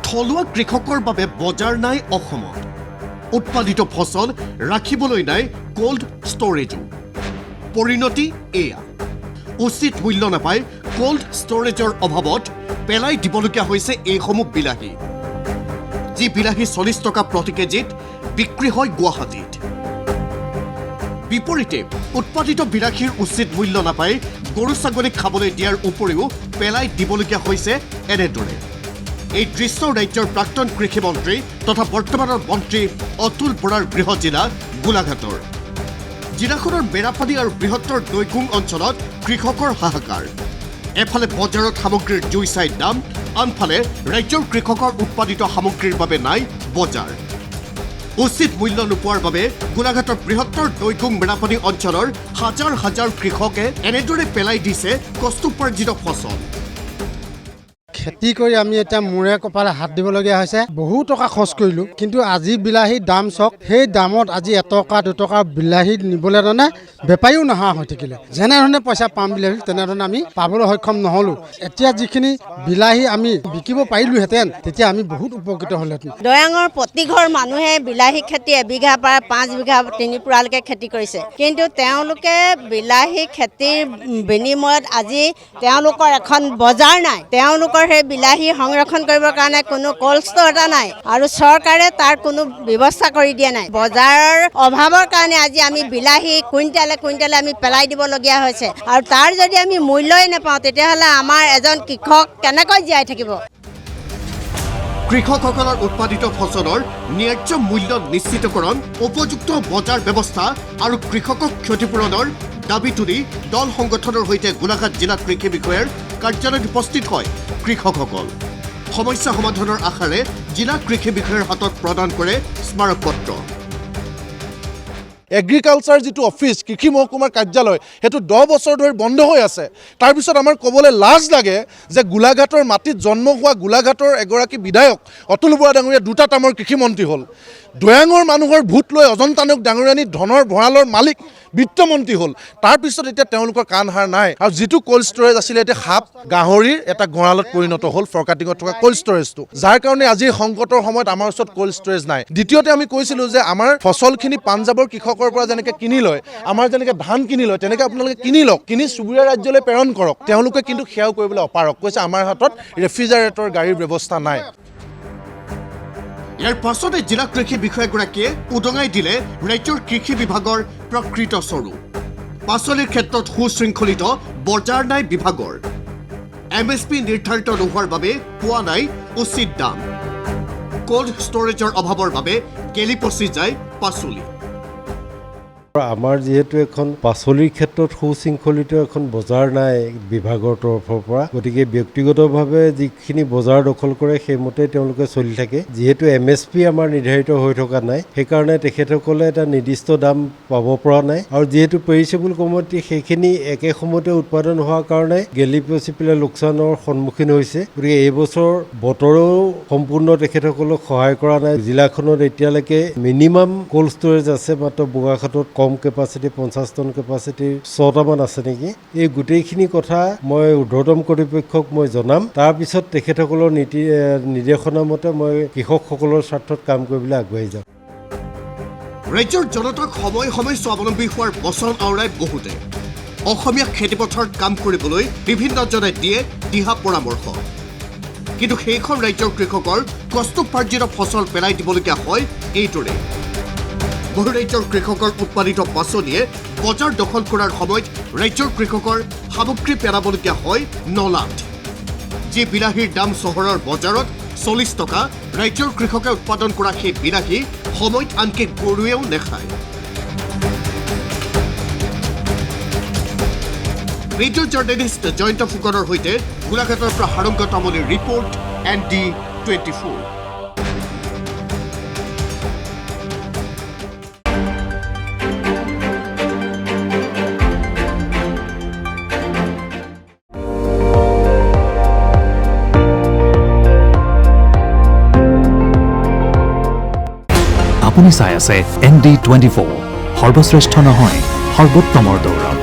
থলুৱা কৃষকৰ বাবে বজাৰ নাই অসমত উৎপাদিত ফসল ৰাখিবলৈ নাই কোল্ড ষ্টৰেজো পৰিণতি এয়া উচিত মূল্য নাপায় কোল্ড ষ্টৰেজৰ অভাৱত পেলাই দিবলগীয়া হৈছে এইসমূহ বিলাহী যি বিলাহী 40 টকা প্ৰতি কেজিত বিক্ৰী হয় গুৱাহাটীত বিপৰীতে উৎপাদিত বিলাহীৰ উচিত মূল্য নাপায় গৰু ছাগলীক খাবলৈ দিয়াৰ উপৰিও পেলাই দিবলগীয়া হৈছে এনেদৰে এই দৃশ্য ৰাজ্যৰ প্ৰাক্তন কৃষি মন্ত্ৰী তথা বৰ্তমানৰ মন্ত্ৰী অতুল বৰাৰ গৃহ জিলা গোলাঘাটৰ জিলাখনৰ মেৰাপানী আৰু বৃহত্তৰ দৈগুং অঞ্চলত কৃষকৰ হাহাকাৰ এফালে বজাৰত সামগ্ৰীৰ জুই চাই দাম আনফালে ৰাজ্যৰ কৃষকৰ উৎপাদিত সামগ্ৰীৰ বাবে নাই বজাৰ উচিত মূল্য নোপোৱাৰ বাবে গোলাঘাটৰ বৃহত্তৰ দৈগুং মেৰাপানী অঞ্চলৰ হাজাৰ হাজাৰ কৃষকে এনেদৰে পেলাই দিছে কষ্টোপাৰ্জিত ফসল খেতি কৰি আমি এটা মূৰে কপালে হাত দিবলগীয়া হৈছে বহু টকা খৰচ কৰিলোঁ কিন্তু আজি বিলাহীৰ দাম চক সেই দামত আজি 1 টকা 2 টকা বিলাহী নিবলৈ মানে বেপাৰীও নহা হৈ থাকিলে যেনেধৰণে পইচা পাম বুলি ভাবিছিলোঁ তেনেধৰণে আমি পাবলৈ সক্ষম নহ'লোঁ এতিয়া যিখিনি বিলাহী আমি বিকিব পাৰিলোহেঁতেন তেতিয়া আমি বহুত উপকৃত হ'লহেঁতেন দয়াঙৰ প্ৰতি ঘৰ মানুহে বিলাহী খেতি এবিঘা পৰা 5 বিঘা 3 পুৰালৈকে খেতি কৰিছে কিন্তু তেওঁলোকে বিলাহী খেতিৰ বিনিময়ত আজি তেওঁলোকৰ এখন বজাৰ নাই তেওঁলোকৰ সেই বিলাহী সংৰক্ষণ কৰিবৰ কাৰণে কোনো কোল্ড ষ্ট'ৰ এটা নাই আৰু চৰকাৰে তাৰ কোনো ব্যৱস্থা কৰি দিয়া নাই বজাৰৰ অভাৱৰ কাৰণে আজি আমি বিলাহী কুইণ্টেলে আমি পেলাই দিবলগীয়া হৈছে আৰু তাৰ যদি আমি মূল্যই নাপাওঁ তেতিয়াহ'লে আমাৰ এজন কৃষক কেনেকৈ জীয়াই থাকিব কৃষকসকলৰ উৎপাদিত ফসলৰ ন্যায্য মূল্য নিশ্চিতকৰণ উপযুক্ত বজাৰ ব্যৱস্থা আৰু কৃষকক ক্ষতিপূৰণৰ দাবী তুলি দল সংগঠনৰ সৈতে গোলাঘাট জিলা কৃষি বিষয়াৰ কাৰ্যালয়ত উপস্থিত হয় কৃষকসকল সমস্যা সমাধানৰ আশাৰে জিলা কৃষি বিষয়াৰ হাতত প্ৰদান কৰে স্মাৰকপত্ৰ এগ্ৰিকালচাৰ যিটো অফিচ কৃষি মহকুমাৰ কাৰ্যালয় সেইটো 10 বছৰ ধৰি বন্ধ হৈ আছে তাৰপিছত আমাৰ ক'বলৈ লাজ লাগে যে গোলাঘাটৰ মাটিত জন্ম হোৱা গোলাঘাটৰ এগৰাকী বিধায়ক অতুল বৰা ডাঙৰীয়া 2টা টাৰ্মৰ কৃষিমন্ত্ৰী হ'ল দয়াঙৰ মানুহৰ ভোট লৈ অজন্তা নেওগ ডাঙৰীয়ানী ধনৰ ভঁৰালৰ মালিক বিত্তমন্ত্ৰী হ'ল তাৰপিছত এতিয়া তেওঁলোকৰ কাণহাৰ নাই আৰু যিটো কোল্ড ষ্টৰেজ আছিলে এতিয়া সাপ গাহৰিৰ এটা গঁৰালত পৰিণত হ'ল ফৰকাটিঙত থকা কোল্ড ষ্টৰেজটো যাৰ কাৰণে আজি সংকটৰ সময়ত আমাৰ ওচৰত কোল্ড ষ্টৰেজ নাই দ্বিতীয়তে আমি কৈছিলোঁ যে আমাৰ ফসলখিনি পাঞ্জাবৰ কৃষকৰ পৰা যেনেকৈ কিনি লয় আমাৰ যেনেকৈ ধান কিনি লয় তেনেকৈ আপোনালোকে কিনি লওক কিনি চুবুৰীয়া ৰাজ্যলৈ প্ৰেৰণ কৰক তেওঁলোকে কিন্তু সেয়াও কৰিবলৈ অপাৰক কৈছে আমাৰ হাতত ৰেফ্ৰিজাৰেটৰ গাড়ীৰ ব্যৱস্থা নাই ইয়াৰ পাছতে জিলা কৃষি বিষয়াগৰাকীয়ে উদঙাই দিলে ৰাজ্যৰ কৃষি বিভাগৰ প্ৰকৃত স্বৰূপ পাচলিৰ ক্ষেত্ৰত সুশৃংখলিত বজাৰ নাই বিভাগৰ MSP নিৰ্ধাৰিত নোহোৱাৰ বাবে পোৱা নাই উচিত দাম কোল্ড ষ্টৰেজৰ অভাৱৰ বাবে গেলি পচি যায় পাচলি আমাৰ যেহেতু এখন পাচলিৰ ক্ষেত্ৰত সুশৃংখলিত এখন বজাৰ নাই বিভাগৰ তৰফৰ পৰা গতিকে ব্যক্তিগতভাৱে যিখিনি বজাৰ দখল কৰে সেইমতে তেওঁলোকে চলি থাকে যেহেতু MSP আমাৰ নিৰ্ধাৰিত হৈ থকা নাই সেইকাৰণে তেখেতসকলে এটা নিৰ্দিষ্ট দাম পাব পৰা নাই আৰু যেহেতু পেৰিছেবল কমোডিটি সেইখিনি একে সময়তে উৎপাদন হোৱাৰ কাৰণে গেলি পচি পেলাই লোকচানৰ সন্মুখীন হৈছে গতিকে এইবছৰ বতৰেও সম্পূৰ্ণ তেখেতসকলক সহায় কৰা নাই জিলাখনত এতিয়ালৈকে মিনিমাম কোল্ড ষ্টৰেজ আছে মাত্ৰ বোকাখাটত কম কেপাচিটি 50 টন কেপাচিটিৰ 6টামান আছে নেকি এই গোটেইখিনি কথা মই ঊৰ্ধ্বতম কৰ্তৃপক্ষক মই জনাম তাৰপিছত তেখেতসকলৰ নিৰ্দেশনা মতে মই কৃষকসকলৰ স্বাৰ্থত কাম কৰিবলৈ আগবাঢ়ি যাম ৰাজ্যৰ জনতাক সময় স্বাৱলম্বী হোৱাৰ বচন আওৰাই বহুতে অসমীয়া খেতিপথাৰত কাম কৰিবলৈ বিভিন্নজনে দিয়ে দিহা পৰামৰ্শ কিন্তু সেইখন ৰাজ্যৰ কৃষকৰ কষ্টোপাৰ্জিত ফসল পেলাই দিবলগীয়া হয় এইদৰে বহু ৰাজ্যৰ কৃষকৰ উৎপাদিত পাচলিয়ে বজাৰ দখল কৰাৰ সময়ত ৰাজ্যৰ কৃষকৰ সামগ্ৰী পেলাবলগীয়া হয় নলাত যি বিলাহীৰ দাম চহৰৰ বজাৰত 40 টকা ৰাজ্যৰ কৃষকে উৎপাদন কৰা সেই বিলাহী সময়ত আনকি গৰুৱেও নেখায় ভিডিঅ' জাৰ্নেলিষ্ট জয়ন্ত ফুকনৰ সৈতে গোলাঘাটৰ পৰা হাৰংগ তামুলীৰ ৰিপৰ্ট ND24 আপুনি চাই আছে ND24 সৰ্বশ্ৰেষ্ঠ নহয় সৰ্বোত্তমৰ দৌৰ